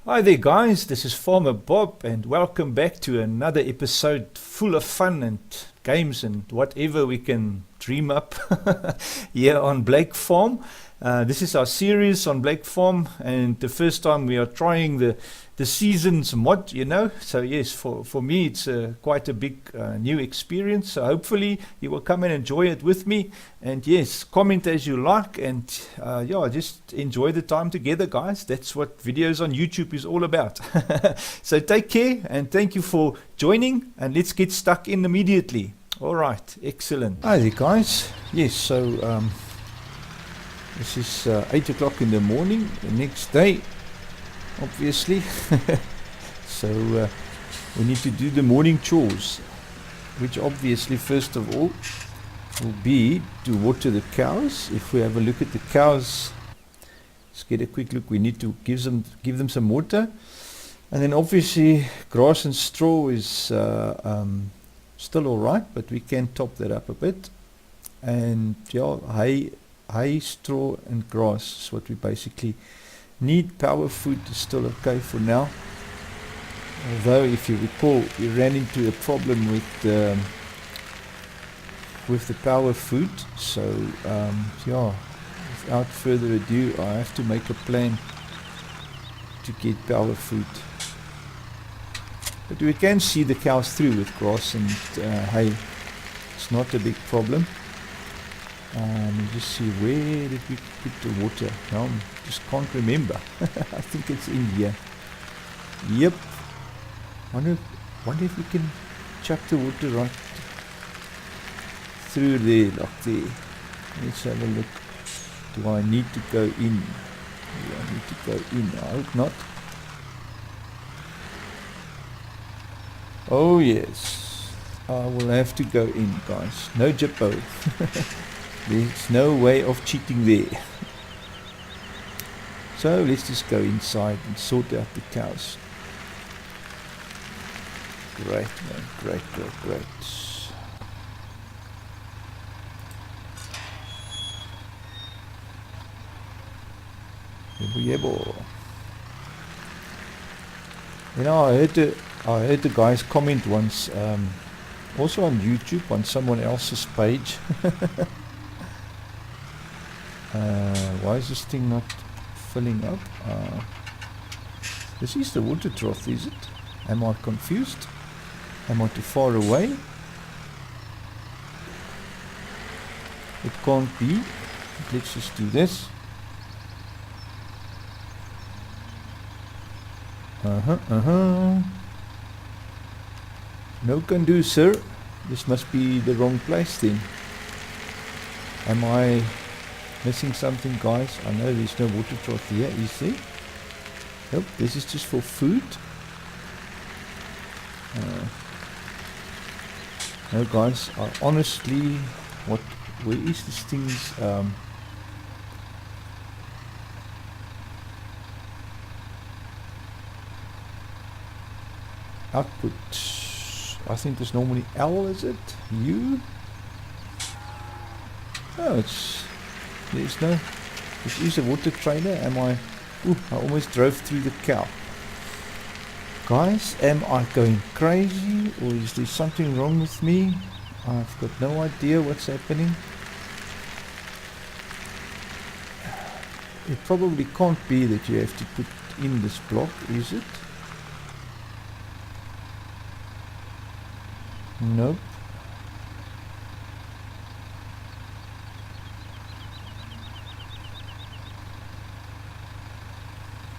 Hi there guys, this is Farmer Bob and welcome back to another episode full of fun and games and whatever we can dream up here on Blake Farm. This is our series on Blake Farm, and the first time we are trying the seasons mod, so yes, for me it's quite a big new experience, so hopefully you will come and enjoy it with me, and yes, comment as you like, and just enjoy the time together guys. That's what videos on YouTube is all about. So take care and thank you for joining, and let's get stuck in immediately. Alright, excellent. Hi there guys. Yes, so this is 8 o'clock in the morning, the next day, obviously. So we need to do the morning chores, which obviously first of all will be to water the cows. If we have a look at the cows, let's get a quick look. We need to give them some water, and then obviously grass and straw is still alright, but we can top that up a bit. And yeah, hay, straw and grass is what we basically need. Power food is still okay for now, although if you recall we ran into a problem with the power food, so without further ado I have to make a plan to get power food. But we can see the cows through with grass and hay. It's not a big problem. Let me just see, where did we put the water? Now I just can't remember. I think it's in here. Yep. Wonder if we can chuck the water right through there, like there. Let's have a look. Do I need to go in? Do I need to go in? I hope not. Oh yes, I will have to go in guys. No jippo. There's no way of cheating there. So let's just go inside and sort out the cows. Great man, great. Yebo. I heard the guys comment once, also on YouTube, on someone else's page. Why is this thing not filling up? This is the water trough, is it? Am I confused? Am I too far away? It can't be. Let's just do this. No can do, sir. This must be the wrong place then. Am I missing something, guys? I know there's no water trough here, is there? Nope, this is just for food. No guys, honestly, where is this thing's output? I think it's normally L, is it? U? No, there's no, this is a water trailer. I almost drove through the cow. Guys, am I going crazy, or is there something wrong with me? I've got no idea what's happening. It probably can't be that you have to put in this block, is it? Nope.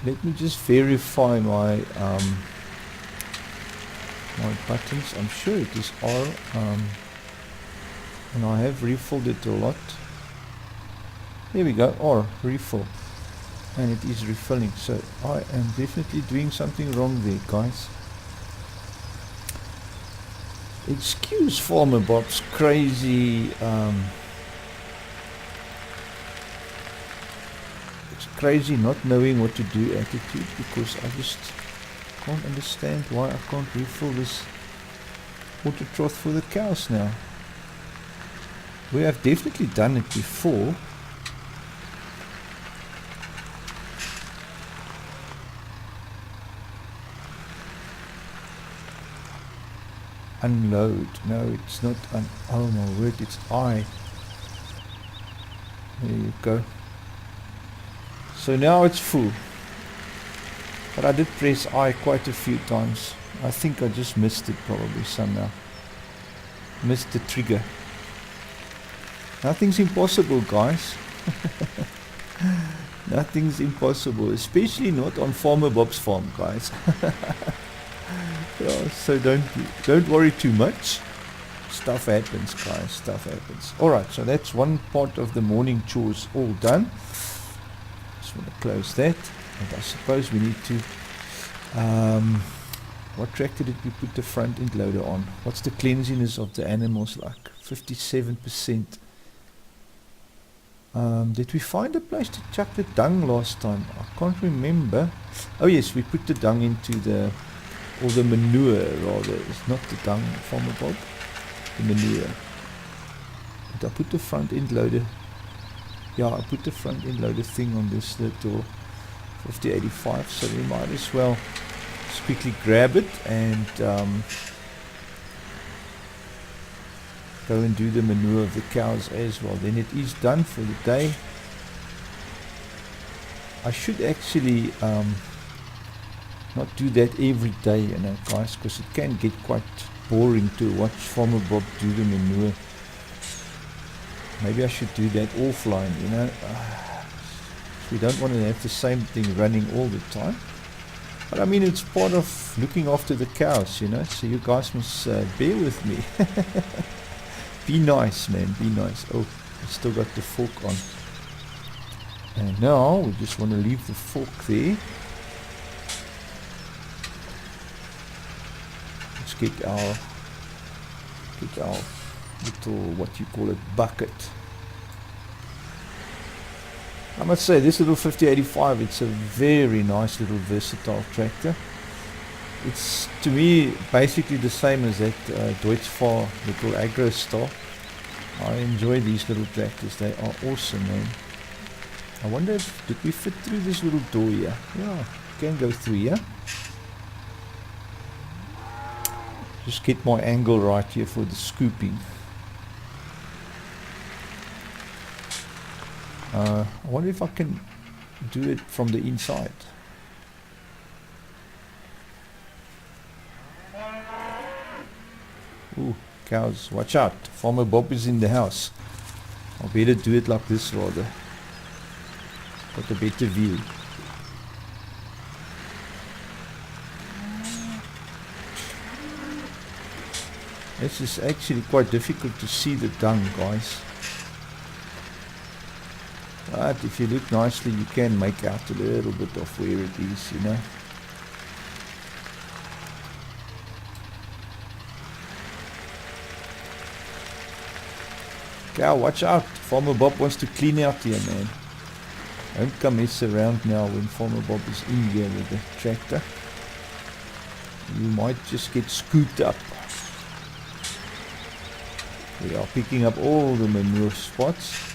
Let me just verify my buttons. I'm sure it is R, and I have refilled it a lot. There we go, R, refill, and it is refilling. So I am definitely doing something wrong there, guys. Excuse Farmer Bob's crazy crazy not knowing what to do attitude, because I just can't understand why I can't refill this water trough for the cows now. We have definitely done it before. unload. No, it's not oh my word, it's I. There you go. So now it's full. But I did press I quite a few times. I think I just missed it probably somehow. Missed the trigger. Nothing's impossible, guys. Nothing's impossible, especially not on Farmer Bob's farm, guys. Yeah, so don't worry too much. Stuff happens, guys. Stuff happens. Alright, so that's one part of the morning chores all done. Just want to close that. And I suppose we need to what tractor did we put the front end loader on? What's the cleanliness of the animals like? 57%. Did we find a place to chuck the dung last time? I can't remember. Oh yes, we put the dung into the, or the manure rather. It's not the dung, Farmer Bob. The manure. Did I put the front end loader? Yeah, I put the front end loader thing on this little 5085, so we might as well just quickly grab it and go and do the manure of the cows as well. Then it is done for the day. I should actually not do that every day, you know, guys, because it can get quite boring to watch Farmer Bob do the manure. Maybe I should do that offline, you know. We don't want to have the same thing running all the time. But I mean, it's part of looking after the cows, you know, so you guys must bear with me. Be nice, man, be nice. Oh, I still got the fork on. And now we just want to leave the fork there. Let's get our little, what you call it, bucket. I must say, this little 5085, it's a very nice little versatile tractor. It's, to me, basically the same as that Deutz-Fahr little Agro Star. I enjoy these little tractors, they are awesome, man. I wonder if, did we fit through this little door here? Yeah, can go through here. Just get my angle right here for the scooping. I wonder if I can do it from the inside. Ooh, cows, watch out. Farmer Bob is in the house. I'll better do it like this rather. Got a better view. This is actually quite difficult to see the dung, guys. But if you look nicely, you can make out a little bit of where it is, you know. Cow, watch out. Farmer Bob wants to clean out here, man. Don't come mess around now when Farmer Bob is in here with the tractor. You might just get scooped up. We are picking up all the manure spots.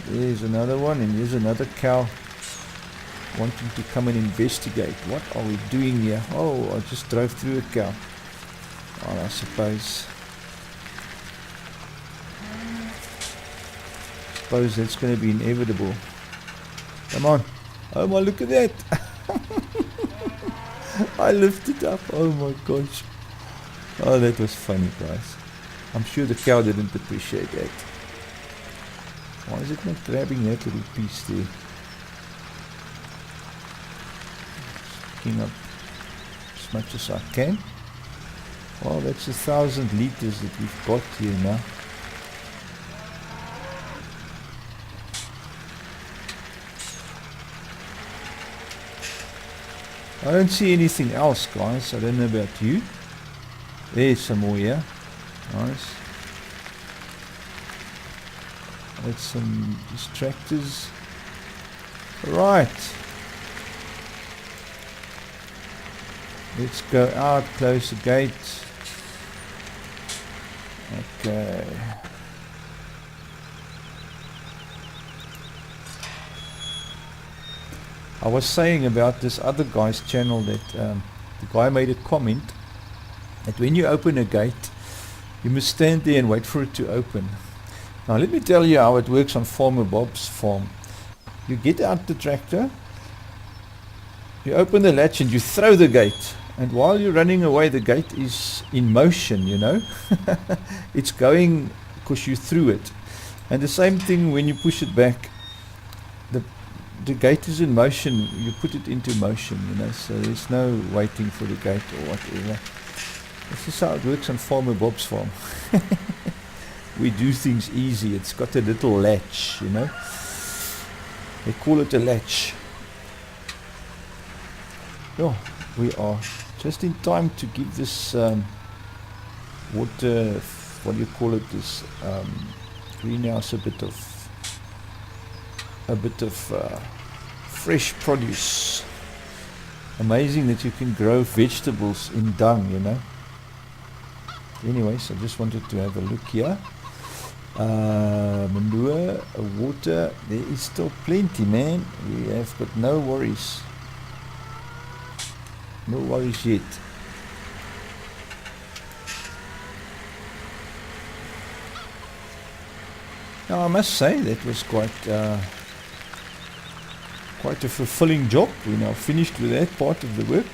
There's another one, and there's another cow wanting to come and investigate. What are we doing here? Oh, I just drove through a cow. Oh, I suppose that's going to be inevitable. Come on. Oh my, look at that. I lifted up. Oh my gosh. Oh, that was funny, guys. I'm sure the cow didn't appreciate that. Why is it not grabbing that little piece there? Picking up as much as I can. Well, that's 1,000 liters that we've got here now. I don't see anything else, guys. I don't know about you. There's some more here. Nice. That's some distractors. Right. Let's go out, close the gate. Okay. I was saying about this other guy's channel that the guy made a comment that when you open a gate, you must stand there and wait for it to open. Now let me tell you how it works on Farmer Bob's farm. You get out the tractor, you open the latch and you throw the gate. And while you're running away, the gate is in motion, you know. It's going because you threw it. And the same thing when you push it back. The gate is in motion, you put it into motion, you know, so there's no waiting for the gate or whatever. This is how it works on Farmer Bob's farm. We do things easy. It's got a little latch, you know. They call it a latch. Oh, we are just in time to give this water, what do you call it, this greenhouse a bit of fresh produce. Amazing that you can grow vegetables in dung, you know. Anyways, I just wanted to have a look here. Manure, water, there is still plenty, man. We have got no worries. No worries yet. Now I must say that was quite a fulfilling job. We're now finished with that part of the work.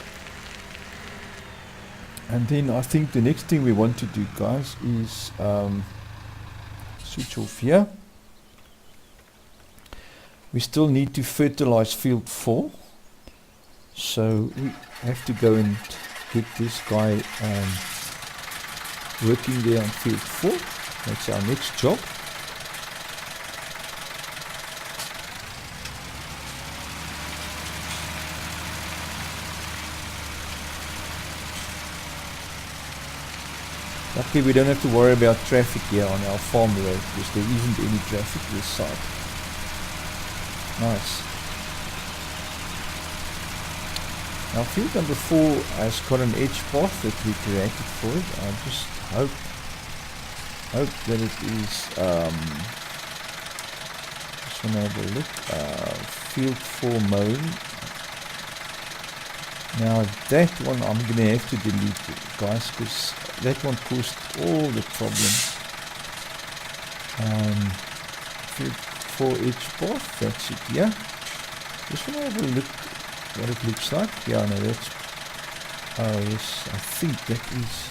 And then I think the next thing we want to do, guys, is switch off here. We still need to fertilize field 4. So we have to go and get this guy working there on field 4. That's our next job. Luckily we don't have to worry about traffic here on our farm road because there isn't any traffic this side. Nice. Now field number 4 has got an edge path that we created for it. I just hope that it is just want to have a look. Field 4 mowing. Now that one I'm going to have to delete it, guys, because that one caused all the problems. Field 4 edge path, that's it, yeah. Just want to have a look what it looks like. Yeah, no, that's, oh yes, I think that is,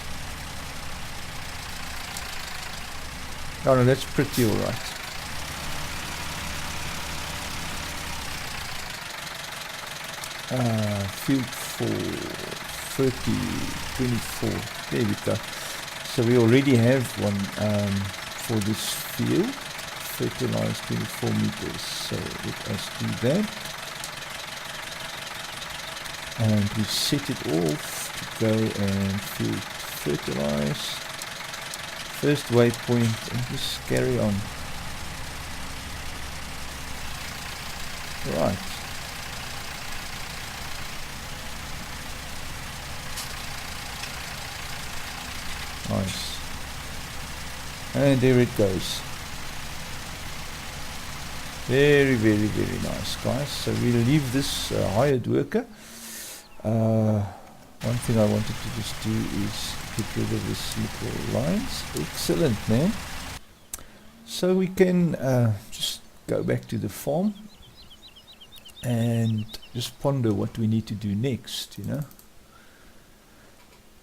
oh no, that's pretty alright. Field 4, 30, 24, there we go. So we already have one for this field, fertilized 24 meters, so let us do that. And we set it off to go and field fertilize. First waypoint, and just carry on. Right. Nice. And there it goes. Very, very, very nice, guys. So we'll leave this hired worker. One thing I wanted to just do is get rid of this little lines. Excellent, man. So we can just go back to the farm and just ponder what we need to do next, you know.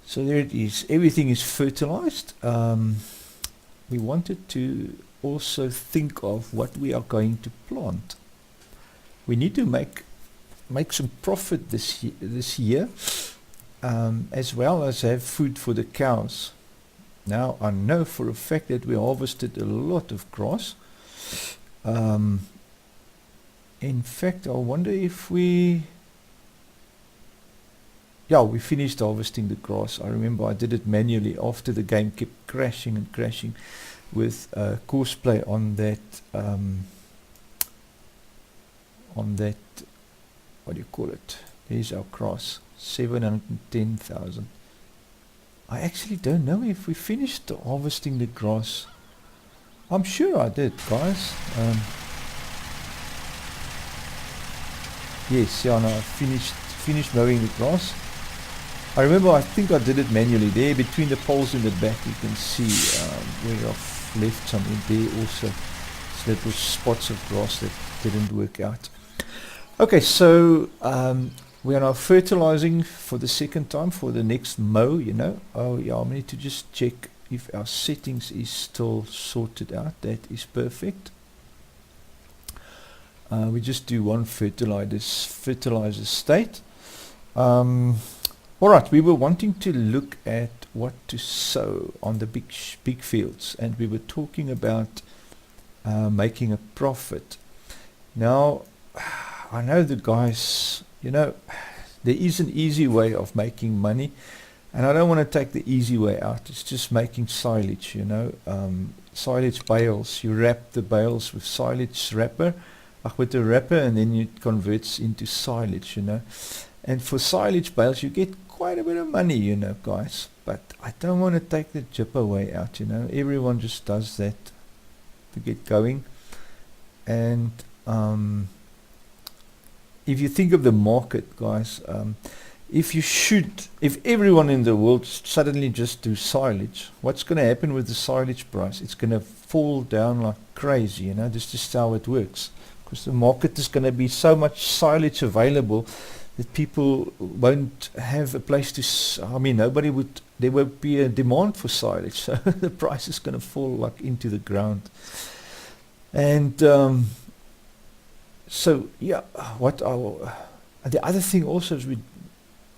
So there it is. Everything is fertilized. We wanted to also think of what we are going to plant. We need to make some profit this year, as well as have food for the cows. Now I know for a fact that we harvested a lot of grass. In fact, I wonder if we finished harvesting the grass. I remember I did it manually after the game kept crashing and crashing with courseplay on that what do you call it? There's our grass, 710,000. I actually don't know if we finished harvesting the grass. I'm sure I did, guys. Yes, yeah, no, I finished mowing the grass. I remember, I think I did it manually. There between the poles in the back, you can see where I've left some in there also. So little spots of grass that didn't work out. Okay, so we are now fertilizing for the second time for the next mow, you know. Oh yeah, I need to just check if our settings is still sorted out. That is perfect. We just do one fertilizer state. Alright, we were wanting to look at what to sow on the big fields, and we were talking about making a profit. Now, I know the guys, you know, there is an easy way of making money, and I don't want to take the easy way out. It's just making silage, you know, silage bales. You wrap the bales with silage wrapper, with a wrapper, and then it converts into silage, you know. And for silage bales, you get quite a bit of money, you know, guys. But I don't want to take the jipper way out, you know. Everyone just does that to get going. And if you think of the market, guys, if everyone in the world suddenly just do silage, what's going to happen with the silage price? It's going to fall down like crazy, you know. This is just how it works, because the market is going to be so much silage available that people won't have a place to, I mean, there won't be a demand for silage, so the price is going to fall like into the ground. And so yeah, the other thing also is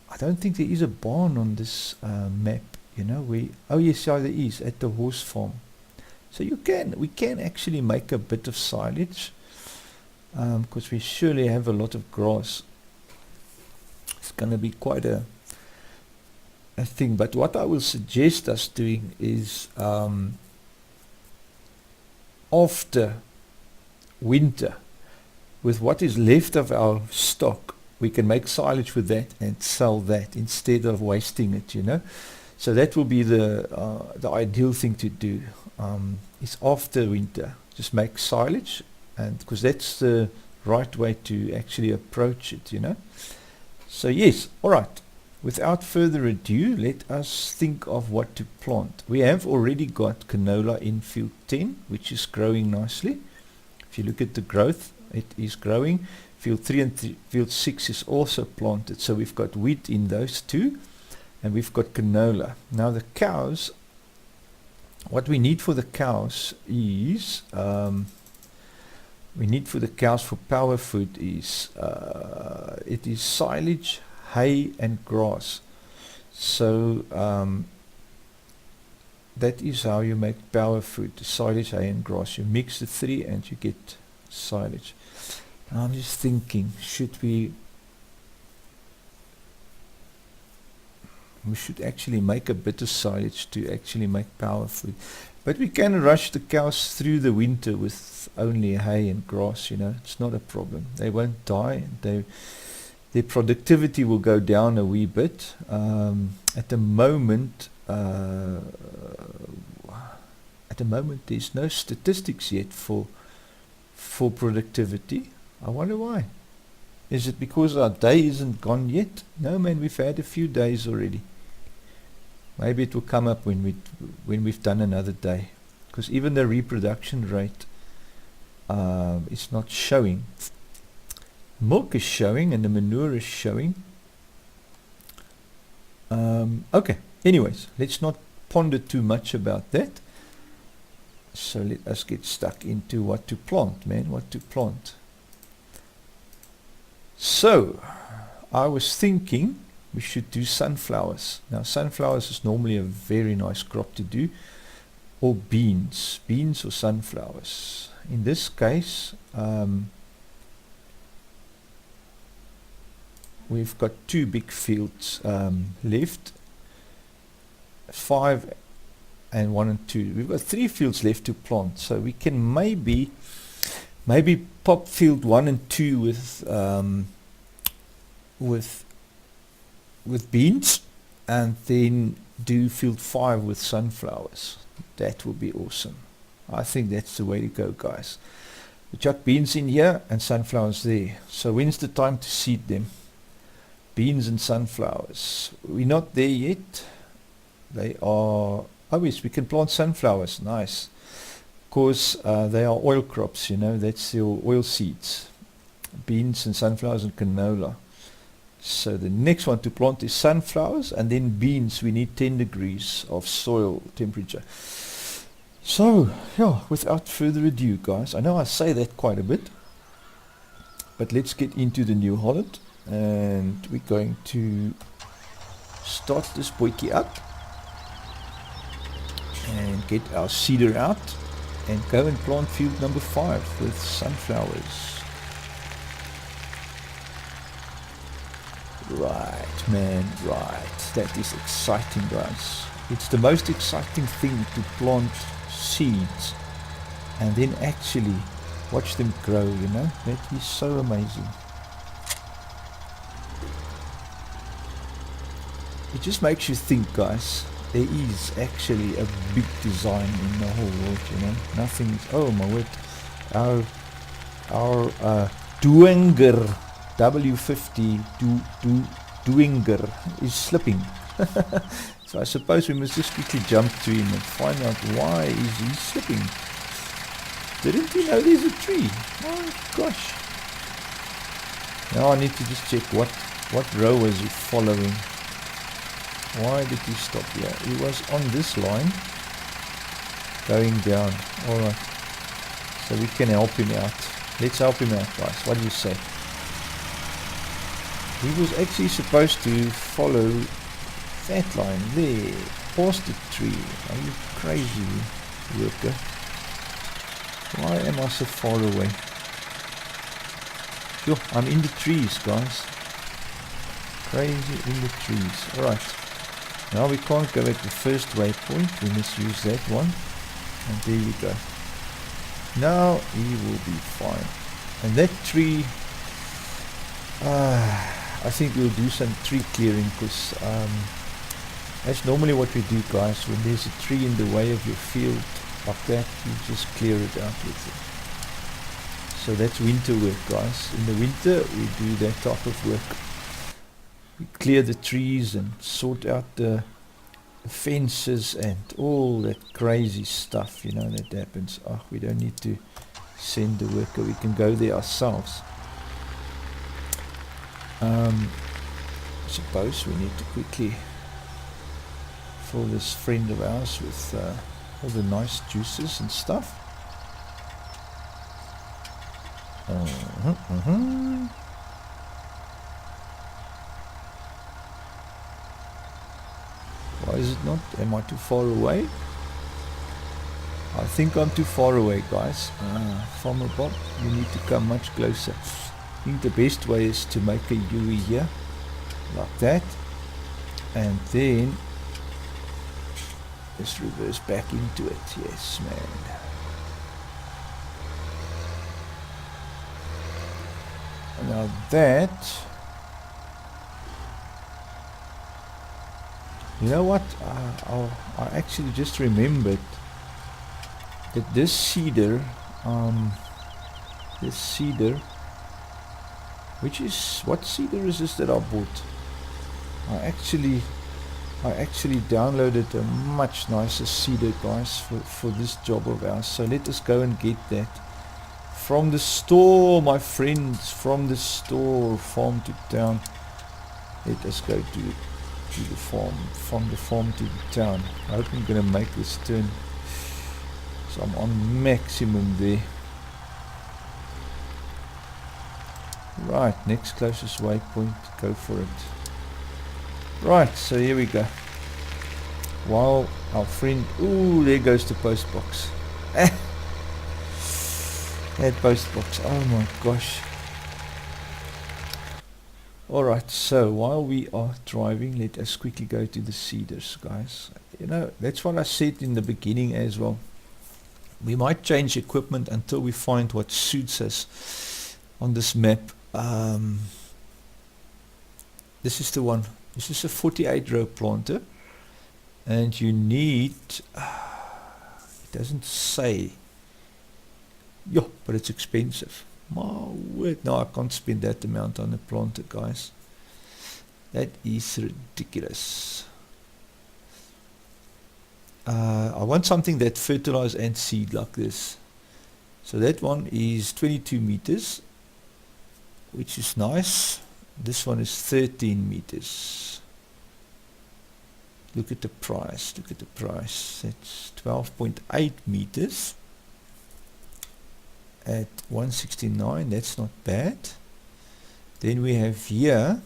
I don't think there is a barn on this map, you know. Oh yes, yeah, there is at the horse farm. So we can actually make a bit of silage, because we surely have a lot of grass. It's going to be quite a thing. But what I will suggest us doing is after winter, with what is left of our stock, we can make silage with that and sell that instead of wasting it, you know. So that will be the ideal thing to do. Is after winter, just make silage, and because that's the right way to actually approach it, you know. So yes, alright, without further ado, let us think of what to plant. We have already got canola in field 10, which is growing nicely. If you look at the growth, it is growing. Field 3 and field 6 is also planted, so we've got wheat in those two, and we've got canola. Now the cows, what we need for the cows is, we need for the cows for power food is, it is silage, hay and grass. So that is how you make power food, silage, hay and grass. You mix the three and you get silage. And I'm just thinking, we should actually make a bit of silage to actually make power food. But we can rush the cows through the winter with only hay and grass, you know. It's not a problem. They won't die. Their productivity will go down a wee bit. At the moment, there's no statistics yet for productivity. I wonder why. Is it because our day isn't gone yet? No, man, we've had a few days already. Maybe it will come up when we've done another day, because even the reproduction rate is not showing. Milk is showing and the manure is showing. Okay, anyways, let's not ponder too much about that. So let us get stuck into what to plant, man, what to plant. So I was thinking we should do sunflowers. Now sunflowers is normally a very nice crop to do, or beans or sunflowers. In this case, we've got two big fields left, 5 and 1 and 2. We've got 3 fields left to plant, so we can maybe pop field 1 and 2 with beans, and then do field 5 with sunflowers. That will be awesome. I think that's the way to go, guys. We chuck beans in here and sunflowers there. So when's the time to seed them? Beans and sunflowers. We're not there yet. They are, oh yes, we can plant sunflowers. Nice. Because they are oil crops, you know, that's your oil seeds. Beans and sunflowers and canola. So the next one to plant is sunflowers, and then beans. We need 10 degrees of soil temperature. So, yeah, without further ado, guys, I know I say that quite a bit, but let's get into the New Holland, and we're going to start this boykie up and get our seeder out and go and plant field number 5 with sunflowers. Right, man, right. That is exciting, guys. It's the most exciting thing to plant seeds and then actually watch them grow, you know. That is so amazing. It just makes you think, guys. There is actually a big design in the whole world, you know. Nothing is, oh my word. Our Dwinger W50 Dwinger is slipping. So I suppose we must just quickly jump to him and find out why is he slipping. Didn't you know there's a tree? Oh gosh. Now I need to just check what row was he following. Why did he stop here? He was on this line going down. Alright. So we can help him out. Let's help him out, guys. What do you say? He was actually supposed to follow that line there, past the tree. Are you crazy, worker? Why am I so far away? Sure, I'm in the trees, guys. Crazy in the trees. Alright. Now we can't go at the first waypoint. We must use that one. And there we go. Now he will be fine. And that tree... I think we'll do some tree clearing, because that's normally what we do, guys. When there's a tree in the way of your field like that, you just clear it out with it. So that's winter work, guys. In the winter we do that type of work. We clear the trees and sort out the fences and all that crazy stuff, you know, that happens. Oh, we don't need to send the worker, we can go there ourselves. I suppose we need to quickly fill this friend of ours with all the nice juices and stuff. Why is it not? Am I too far away? I think I'm too far away, guys. Farmer Bob, you need to come much closer. I think the best way is to make a U here, like that, and then just reverse back into it. Yes, man. Now that, you know what, I actually just remembered that this seeder, which is, what seeder is this that I bought? I actually downloaded a much nicer seeder, guys, for this job of ours. So let us go and get that from the store, my friends, from the store, farm to town. Let us go to the farm, from the farm to the town. I hope I'm gonna make this turn. So I'm on maximum there. Right, next closest waypoint, go for it. Right, so here we go. While our friend, ooh, there goes the post box. That post box, oh my gosh. Alright, so while we are driving, let us quickly go to the seeders, guys. You know, that's what I said in the beginning as well. We might change equipment until we find what suits us on this map. This is the one. This is a 48 row planter, and you need, it doesn't say, yeah, but it's expensive. My word, no, I can't spend that amount on a planter, guys. That is ridiculous. I want something that fertilize and seed like this. So that one is 22 meters, which is nice. This one is 13 meters. Look at the price. Look at the price. It's 12.8 meters at 169. That's not bad. Then we have here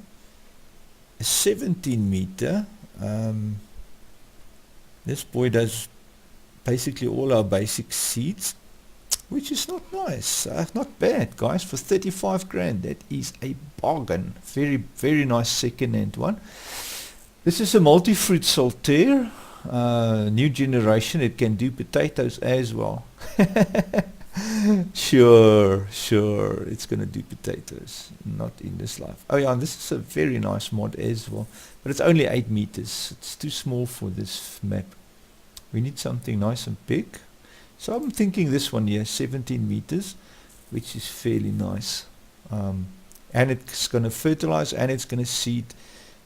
a 17 meter. This boy does basically all our basic seeds, which is not nice. Not bad, guys. For 35 grand, that is a bargain. Very, very nice second-hand one. This is a multi-fruit Saltaire, new generation. It can do potatoes as well. Sure, it's going to do potatoes, not in this life. Oh yeah, and this is a very nice mod as well, but it's only 8 meters. It's too small for this map. We need something nice and big. So I'm thinking this one here, 17 meters, which is fairly nice. And it's going to fertilize and it's going to seed.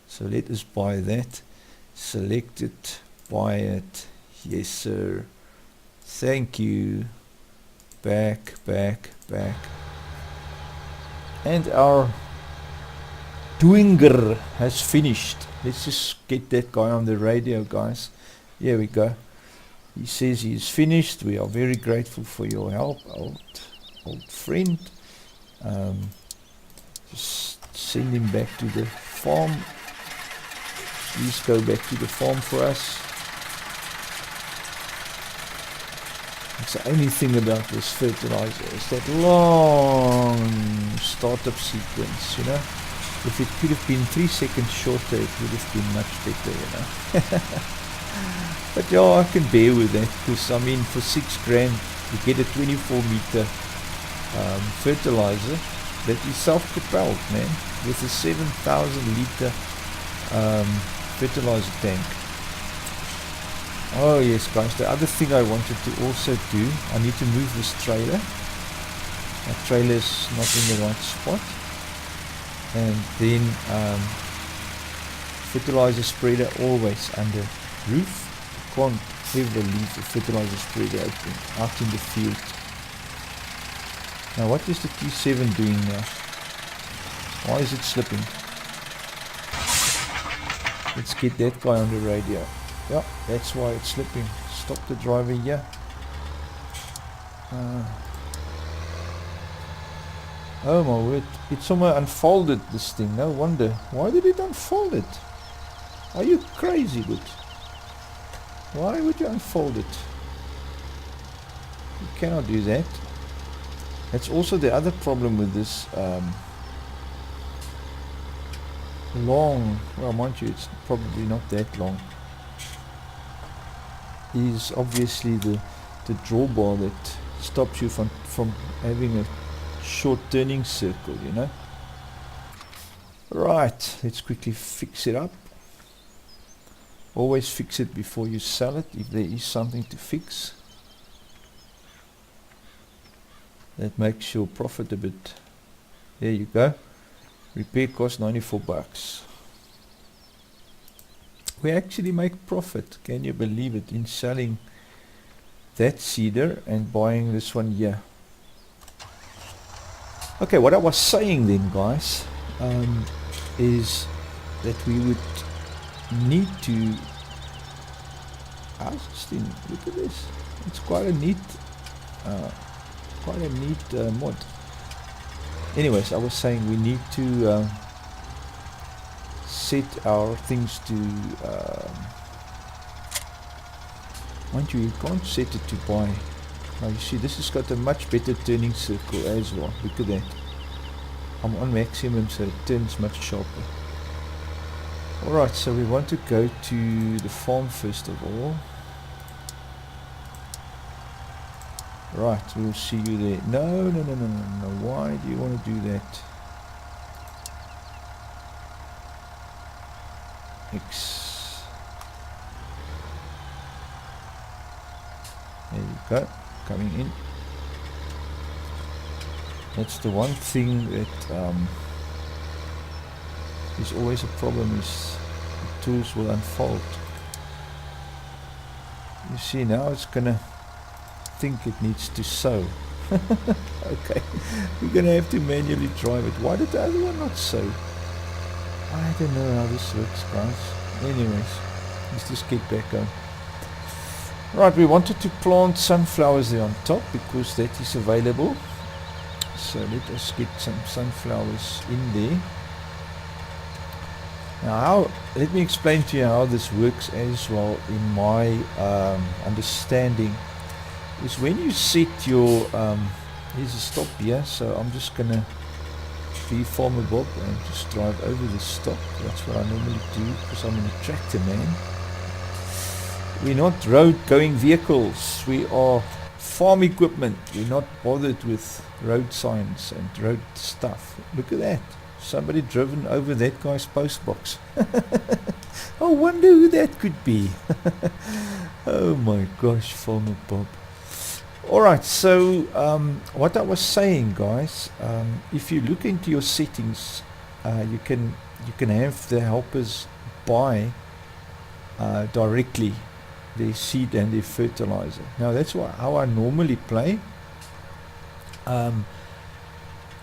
So let us buy that. Select it, buy it. Yes, sir. Thank you. Back. And our Dwinger has finished. Let's just get that guy on the radio, guys. Here we go. He says he is finished. We are very grateful for your help, old friend. Just send him back to the farm. Please go back to the farm for us. It's the only thing about this fertilizer is that long startup sequence, you know. If it could have been 3 seconds shorter, it would have been much better, you know. But yeah, I can bear with that, because I mean, for 6 grand, you get a 24 meter fertilizer that is self-propelled, man, with a 7,000 liter fertilizer tank. Oh yes, guys, the other thing I wanted to also do, I need to move this trailer. My trailer is not in the right spot. And then fertilizer spreader always under roof. You can't ever leave the fertilizer spreader open out in the field. Now what is the T7 doing now? Why is it slipping? Let's get that guy on the radio. Yeah, that's why it's slipping. Stop the driver here. Oh my word, it somewhere unfolded this thing, no wonder. Why did it unfold it? Are you crazy, dude? Why would you unfold it? You cannot do that. That's also the other problem with this long, well mind you, it's probably not that long, is obviously the drawbar that stops you from having a short turning circle, you know. Right, let's quickly fix it up. Always fix it before you sell it if there is something to fix. That makes your profit a bit. There you go. Repair cost 94 bucks. We actually make profit, can you believe it, in selling that seeder and buying this one here. Okay, what I was saying then, guys, is that we would need to... How's this thing? Look at this. It's quite a neat mod. Anyways, I was saying we need to set our things to... mind you, you can't set it to buy. Now you see, this has got a much better turning circle as well. Look at that. I'm on maximum, so it turns much sharper. Alright, so we want to go to the farm first of all. Right, we'll see you there. No. Why do you want to do that? X. There you go. Coming in. That's the one thing that there's always a problem is the tools will unfold. You see, now it's gonna think it needs to sow. Okay, we're gonna have to manually drive it. Why did the other one not sow? I don't know how this works, guys. Anyways, let's just get back on. Right, we wanted to plant sunflowers there on top because that is available. So let us get some sunflowers in there. Now, let me explain to you how this works as well. In my understanding, is when you set your here's a stop here, so I'm just gonna be Farmer Bob and just drive over the stop. That's what I normally do because I'm a tractor man. We're not road going vehicles, we are farm equipment. We're not bothered with road signs and road stuff. Look at that, somebody driven over that guy's post box. I wonder who that could be. Oh my gosh, Farmer Bob. Alright, so what I was saying, guys, if you look into your settings, you can have the helpers buy directly their seed and their fertilizer. Now that's how I normally play.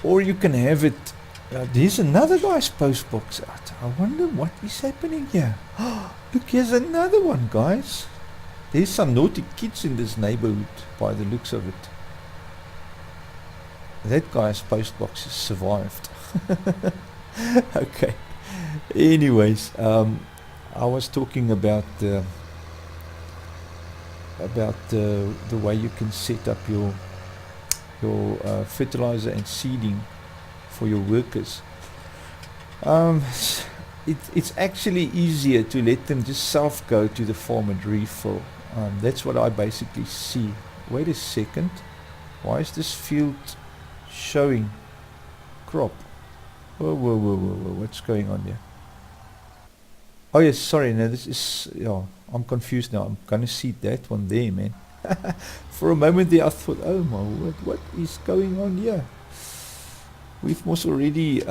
Or you can have it. There's another guy's post box out. I wonder what is happening here. Look, here's another one, guys. There's some naughty kids in this neighborhood by the looks of it. That guy's post box has survived. Okay. Anyways, I was talking about the way you can set up your fertilizer and seeding for your workers. It's actually easier to let them just self go to the farm and refill. That's what I basically see. Wait a second, why is this field showing crop? Whoa, what's going on here? Oh yes, sorry, no, this is, yeah, I'm confused now. I'm gonna see that one there, man. For a moment there I thought, oh my word, what is going on here? We've most already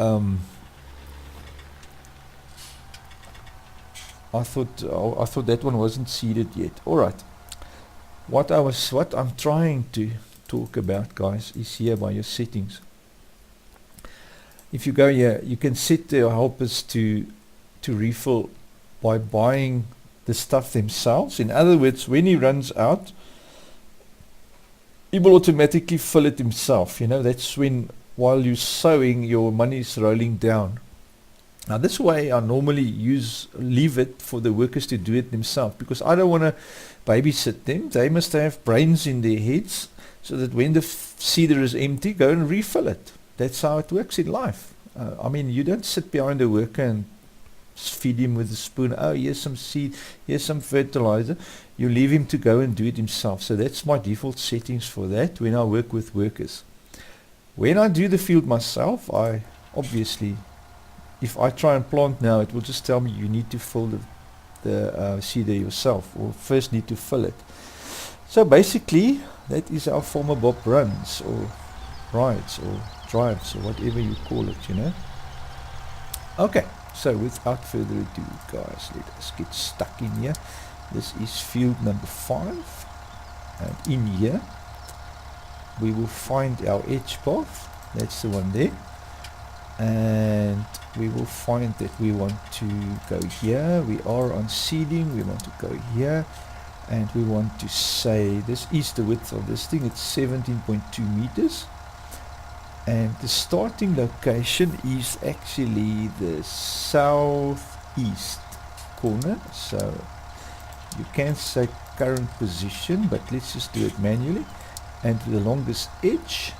I thought that one wasn't seeded yet. Alright. What I'm trying to talk about, guys, is here by your settings. If you go here, you can set the helpers to refill by buying the stuff themselves. In other words, when he runs out, he will automatically fill it himself. You know, that's when, while you're sowing, your money is rolling down. Now this way I normally leave it for the workers to do it themselves, because I don't want to babysit them. They must have brains in their heads so that when the seeder is empty, go and refill it. That's how it works in life. I mean, you don't sit behind a worker and feed him with a spoon. Oh, here's some seed, here's some fertilizer. You leave him to go and do it himself. So that's my default settings for that when I work with workers. When I do the field myself, I obviously, if I try and plant now, it will just tell me you need to fill the seeder yourself, or first need to fill it. So basically that is how Farmer Bob runs, or rides, or drives, or whatever you call it, you know. Okay, so without further ado, guys, let us get stuck in here. This is field number 5, and in here we will find our edge path. That's the one there. And we will find that we want to go here. We are on seeding, we want to go here, and we want to say this is the width of this thing. It's 17.2 meters, and the starting location is actually the southeast corner. So you can say current position, but let's just do it manually, and the longest edge.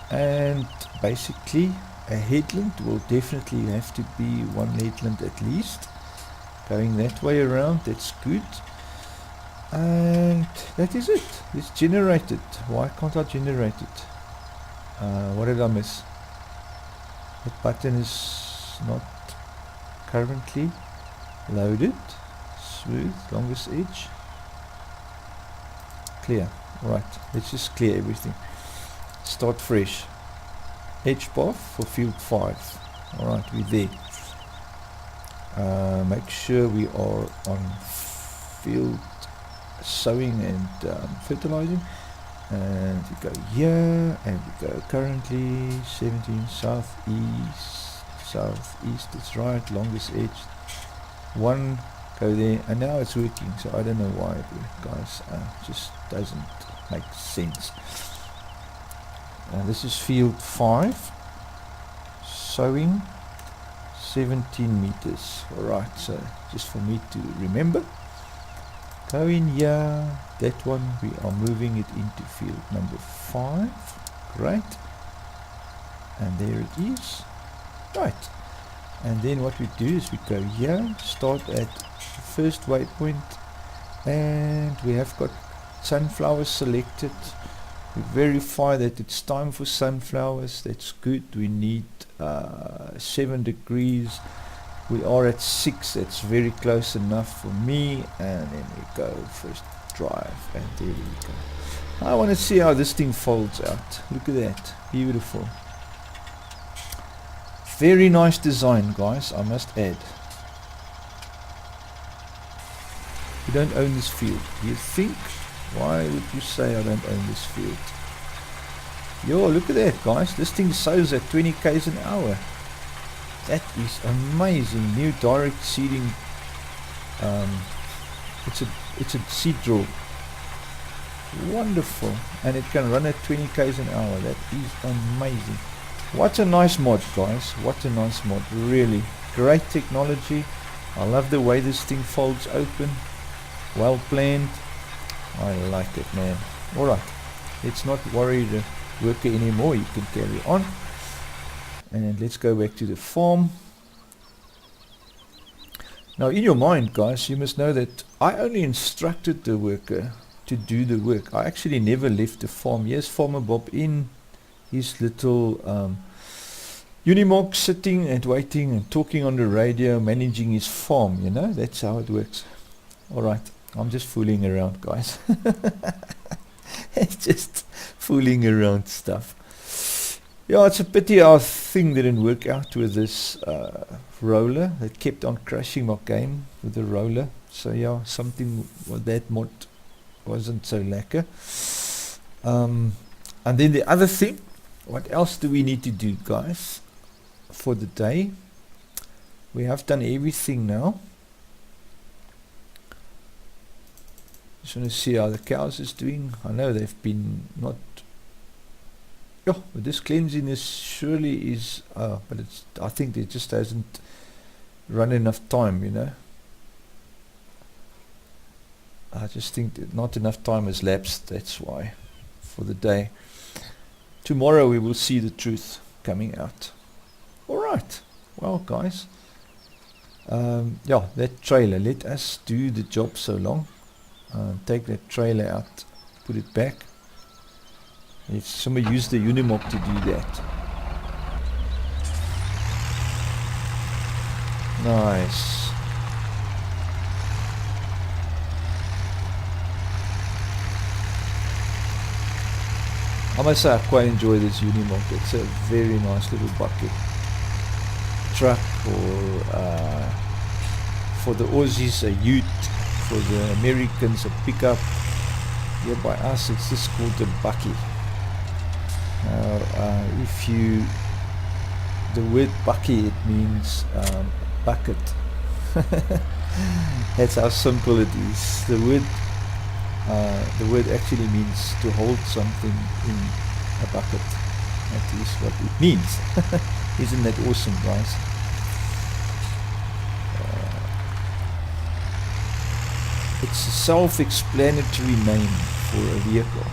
And basically a headland will definitely have to be one headland at least, going that way around. That's good, and that is it. It's generated. Why can't I generate it? What did I miss? That button is not currently loaded. Smooth, longest edge, clear. Right, let's just clear everything, start fresh. Edge path for field 5. Alright, we're there. Make sure we are on field sowing and fertilizing, and we go here, and we go currently 17 southeast, that's right, longest edge, one, go there, and now it's working. So I don't know why, guys, just doesn't make sense. This is field 5, sowing 17 meters. Alright, so just for me to remember, go in here, that one, we are moving it into field number 5. Great, and there it is. Right, and then what we do is we go here, start at the first waypoint, and we have got sunflowers selected. We verify that it's time for sunflowers. That's good. We need 7 degrees. We are at 6. That's very close enough for me. And then we go first drive, and there we go. I want to see how this thing folds out. Look at that, beautiful. Very nice design, guys, I must add. You don't own this field. You think? Why would you say I don't own this field? Yo, look at that, guys. This thing sows at 20 k's an hour. That is amazing. New direct seeding. It's a seed drill. Wonderful. And it can run at 20 k's an hour. That is amazing. What a nice mod, guys. What a nice mod. Really great technology. I love the way this thing folds open. Well planned. I like it, man. Alright, let's not worry the worker anymore. You can carry on. And let's go back to the farm. Now in your mind, guys, you must know that I only instructed the worker to do the work. I actually never left the farm. Here's Farmer Bob in his little Unimog, sitting and waiting and talking on the radio, managing his farm, you know. That's how it works. Alright, I'm just fooling around, guys. It's just fooling around stuff. Yeah, it's a pity our thing didn't work out with this roller. It kept on crashing my game with the roller. So yeah, something with that mod wasn't so lekker. And then the other thing, what else do we need to do, guys, for the day? We have done everything now. Just want to see how the cows is doing. I know they've been not. Yeah, but this cleansiness surely is. But it's. I think it just hasn't run enough time. You know. I just think that not enough time has lapsed. That's why, for the day. Tomorrow we will see the truth coming out. All right. Well, guys. Yeah, that trailer. Let us do the job so long. Take that trailer out, put it back. If somebody used the Unimog to do that. Nice. I must say I quite enjoy this Unimog. It's a very nice little bucket truck, or for the Aussies a ute, for the Americans a pickup. Here by us it's just called a bucky. Now if you, the word bucky, it means bucket. That's how simple it is. The word actually means to hold something in a bucket. That is what it means. Isn't that awesome, guys? It's a self-explanatory name for a vehicle.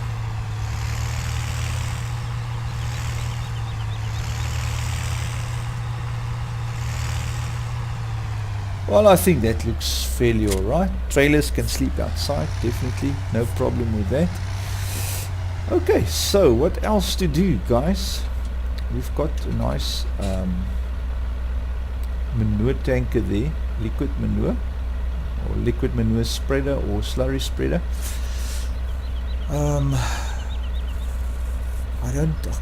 Well, I think that looks fairly alright. Trailers can sleep outside, definitely, no problem with that. Okay, so what else to do, guys? We've got a nice manure tanker there, liquid manure, or liquid manure spreader, or slurry spreader. I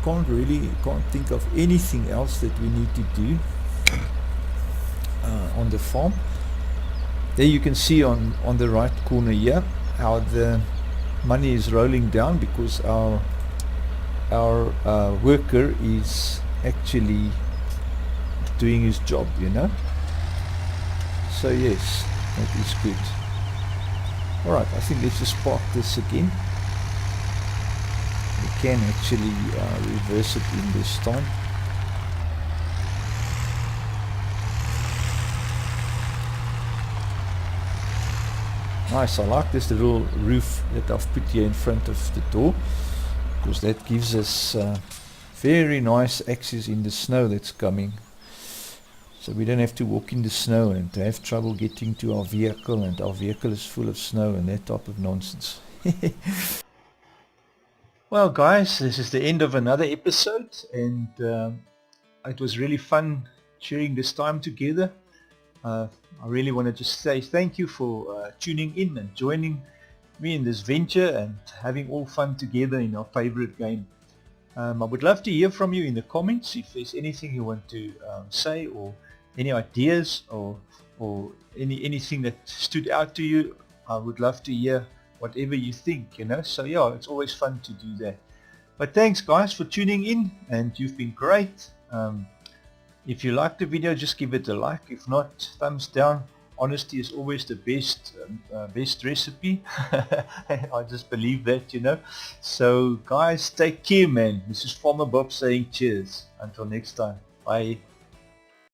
can't think of anything else that we need to do. on the farm. There you can see on the right corner here how the money is rolling down, because our worker is actually doing his job, you know. So yes, that is good. Alright, I think let's just park this again. We can actually reverse it in this time. Nice, I like this little roof that I've put here in front of the door, because that gives us very nice access in the snow that's coming. So we don't have to walk in the snow and to have trouble getting to our vehicle, and our vehicle is full of snow and that type of nonsense. Well guys, this is the end of another episode, and it was really fun sharing this time together. I really wanted to say thank you for tuning in and joining me in this venture and having all fun together in our favorite game. I would love to hear from you in the comments if there's anything you want to say, or any ideas, or anything that stood out to you. I would love to hear whatever you think, you know. So yeah, it's always fun to do that. But thanks guys for tuning in, and you've been great. If you liked the video, just give it a like. If not, thumbs down. Honesty is always the best recipe. I just believe that, you know. So guys, take care, man. This is Farmer Bob saying cheers. Until next time. Bye.